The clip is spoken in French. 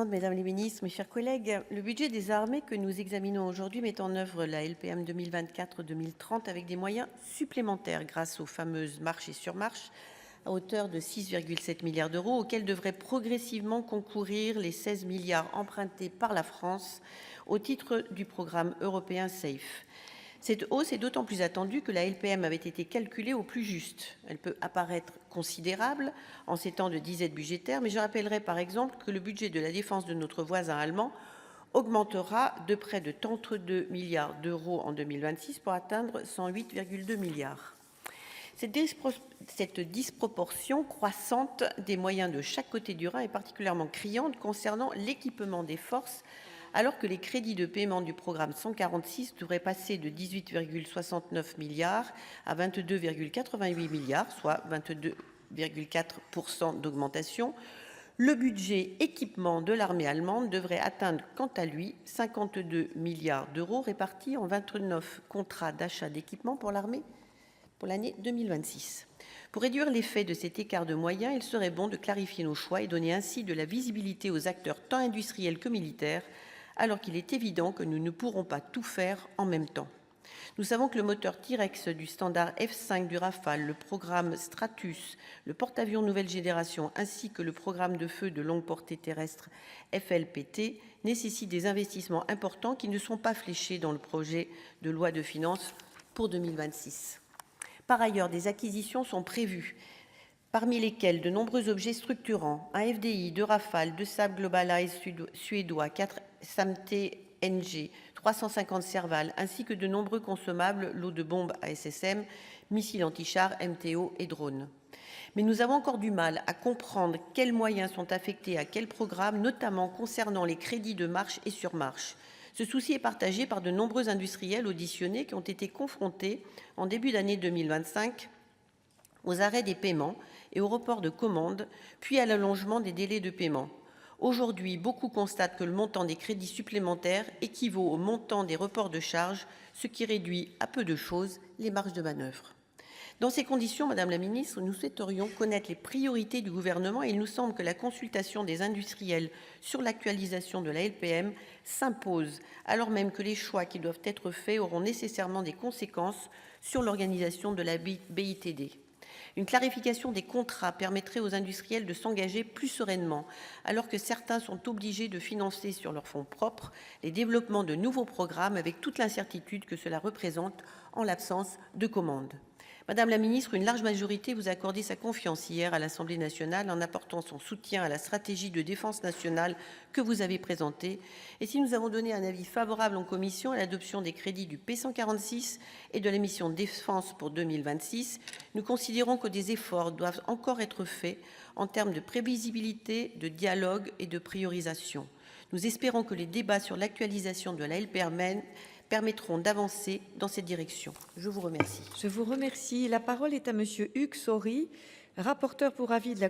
Mesdames les ministres, mes chers collègues, le budget des armées que nous examinons aujourd'hui met en œuvre la LPM 2024-2030 avec des moyens supplémentaires grâce aux fameuses marches et surmarches à hauteur de 6,7 milliards d'euros auxquels devraient progressivement concourir les 16 milliards empruntés par la France au titre du programme européen SAFE. Cette hausse est d'autant plus attendue que la LPM avait été calculée au plus juste. Elle peut apparaître considérable en ces temps de disette budgétaire, mais je rappellerai par exemple que le budget de la défense de notre voisin allemand augmentera de près de 32 milliards d'euros en 2026 pour atteindre 108,2 milliards. Cette disproportion croissante des moyens de chaque côté du Rhin est particulièrement criante concernant l'équipement des forces, alors que les crédits de paiement du programme 146 devraient passer de 18,69 milliards à 22,88 milliards, soit 22,4% d'augmentation. Le budget équipement de l'armée allemande devrait atteindre, quant à lui, 52 milliards d'euros répartis en 29 contrats d'achat d'équipement pour l'armée pour l'année 2026. Pour réduire l'effet de cet écart de moyens, il serait bon de clarifier nos choix et donner ainsi de la visibilité aux acteurs tant industriels que militaires, alors qu'il est évident que nous ne pourrons pas tout faire en même temps. Nous savons que le moteur T-Rex du standard F5 du Rafale, le programme Stratus, le porte-avions nouvelle génération ainsi que le programme de feu de longue portée terrestre FLPT nécessitent des investissements importants qui ne sont pas fléchés dans le projet de loi de finances pour 2026. Par ailleurs, des acquisitions sont prévues, parmi lesquelles de nombreux objets structurants, un FDI, 2 Rafale, 2 Saab Globalize suédois, 4 SAMT NG, 350 Serval, ainsi que de nombreux consommables, lots de bombes ASSM, missiles anti-chars, MTO et drones. Mais nous avons encore du mal à comprendre quels moyens sont affectés à quel programme, notamment concernant les crédits de marche et surmarche. Ce souci est partagé par de nombreux industriels auditionnés qui ont été confrontés en début d'année 2025 aux arrêts des paiements et au report de commandes, puis à l'allongement des délais de paiement. Aujourd'hui, beaucoup constatent que le montant des crédits supplémentaires équivaut au montant des reports de charges, ce qui réduit à peu de choses les marges de manœuvre. Dans ces conditions, Madame la Ministre, nous souhaiterions connaître les priorités du gouvernement et il nous semble que la consultation des industriels sur l'actualisation de la LPM s'impose, alors même que les choix qui doivent être faits auront nécessairement des conséquences sur l'organisation de la BITD. Une clarification des contrats permettrait aux industriels de s'engager plus sereinement, alors que certains sont obligés de financer sur leurs fonds propres les développements de nouveaux programmes avec toute l'incertitude que cela représente en l'absence de commandes. Madame la ministre, une large majorité vous a accordé sa confiance hier à l'Assemblée nationale en apportant son soutien à la stratégie de défense nationale que vous avez présentée. Et si nous avons donné un avis favorable en commission à l'adoption des crédits du P146 et de la mission défense pour 2026, nous considérons que des efforts doivent encore être faits en termes de prévisibilité, de dialogue et de priorisation. Nous espérons que les débats sur l'actualisation de la LPM permettront d'avancer dans cette direction. Je vous remercie. Je vous remercie. La parole est à Monsieur Hugues Saury, rapporteur pour avis de la